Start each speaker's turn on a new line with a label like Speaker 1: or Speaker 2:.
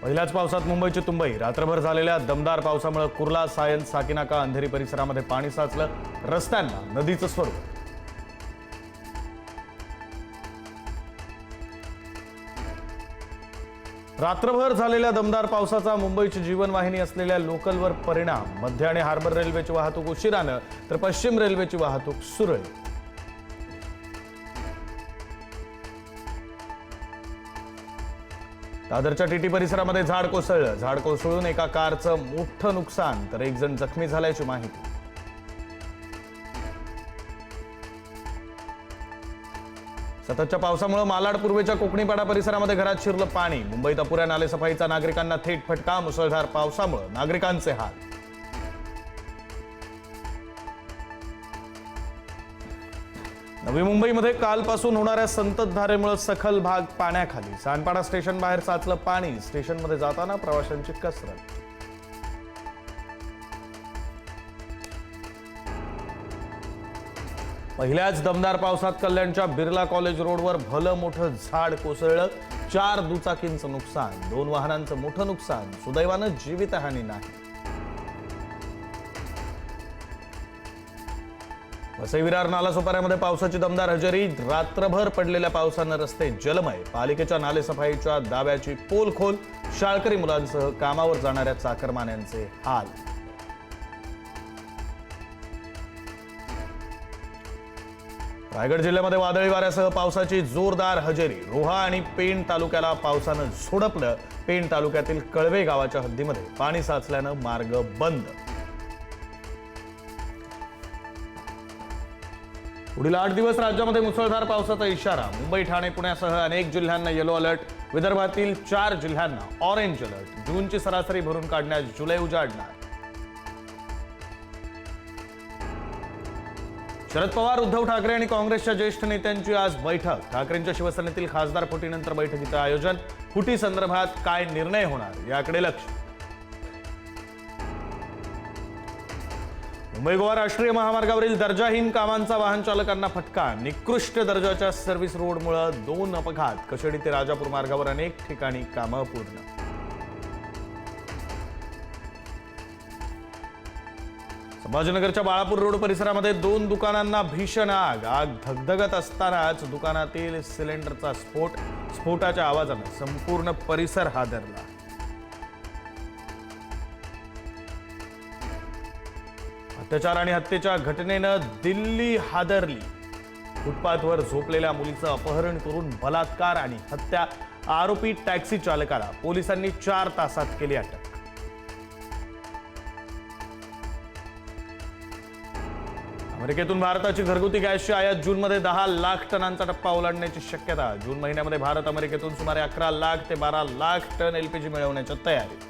Speaker 1: पहिल्याच पावसात मुंबईची तुंबई. रात्रभर झालेल्या दमदार पावसामुळे कुर्ला, सायन, साकीनाका, अंधेरी परिसरामध्ये पाणी साचलं. रस्त्यांना नदीचं स्वरूप. रात्रभर झालेल्या दमदार पावसाचा मुंबईची जीवनवाहिनी असलेल्या लोकलवर परिणाम. मध्य आणि हार्बर रेल्वेची वाहतूक उशिरानं तर पश्चिम रेल्वेची वाहतूक सुरळीत. दादरच्या टीटी परिसरामध्ये झाड कोसळलं. झाड कोसळून एका कारचं मोठं नुकसान तर एक जण जखमी झाल्याची माहिती. सततच्या पावसामुळे मालाड पूर्वेच्या कोकणीपाडा परिसरामध्ये घरात शिरलं पाणी. मुंबईत अपुऱ्या नालेसफाईचा नागरिकांना थेट फटका. मुसळधार पावसामुळे नागरिकांचे हाल. नवी मुंबईमध्ये कालपासून होणाऱ्या संततधारेमुळे सखल भाग पाण्याखाली. सानपाडा स्टेशन बाहेर साचलं पाणी. स्टेशनमध्ये जाताना प्रवाशांची कसरत. पहिल्याच दमदार पावसात कल्याणच्या बिर्ला कॉलेज रोडवर भलं मोठं झाड कोसळलं. 4 दुचाकींचं नुकसान, 2 वाहनांचं मोठं नुकसान. सुदैवानं जीवितहानी नाही. वसई विरार नालासोपाऱ्यामध्ये पावसाची दमदार हजेरी. रात्रभर पडलेल्या पावसानं रस्ते जलमय. पालिकेच्या नालेसफाईच्या दाव्याची पोलखोल. शाळकरी मुलांसह कामावर जाणाऱ्या चाकरमान्यांचे हाल. रायगड जिल्ह्यामध्ये वादळी वाऱ्यासह पावसाची जोरदार हजेरी. रोहा आणि पेण तालुक्याला पावसानं झोडपलं. पेण तालुक्यातील कळवे गावाच्या हद्दीमध्ये पाणी साचल्यानं मार्ग बंद. पुढील 8 दिवस राज्यामध्ये मुसळधार पावसाचा इशारा. मुंबई, ठाणे, पुण्यासह अनेक जिल्ह्यांना येलो अलर्ट. विदर्भातील 4 जिल्ह्यांना ऑरेंज अलर्ट. जूनची सरासरी भरून काढण्यास जुलै उजाडणार. शरद पवार, उद्धव ठाकरे आणि काँग्रेसच्या ज्येष्ठ नेत्यांची आज बैठक. ठाकरेंच्या शिवसेनेतील खासदार फुटीनंतर बैठकीचं आयोजन. फुटी संदर्भात काय निर्णय होणार याकडे लक्ष. मुंबई गोवा राष्ट्रीय महामार्गावरील दर्जाहीन कामांचा वाहन चालकांना फटका. निकृष्ट दर्जाच्या सर्व्हिस रोडमुळे 2 अपघात. कशेडी ते राजापूर मार्गावर अनेक ठिकाणी कामं पूर्ण. संभाजीनगरच्या बाळापूर रोड परिसरामध्ये 2 दुकानांना भीषण आग. आग धगधगत असतानाच दुकानातील सिलेंडरचा स्फोट. स्फोटाच्या आवाजाने संपूर्ण परिसर हादरला. अत्याचार आणि हत्येच्या घटनेनं दिल्ली हादरली. फुटपाथवर झोपलेल्या मुलीचं अपहरण करून बलात्कार आणि हत्या. आरोपी टॅक्सी चालकाला पोलिसांनी 4 तासात केली अटक. अमेरिकेतून भारताची घरगुती गॅसची आयात जूनमध्ये 10 लाख टनांचा टप्पा ओलांडण्याची शक्यता. जून महिन्यामध्ये भारत अमेरिकेतून सुमारे 11 लाख ते 12 लाख टन एलपीजी मिळवण्याच्या तयारीत.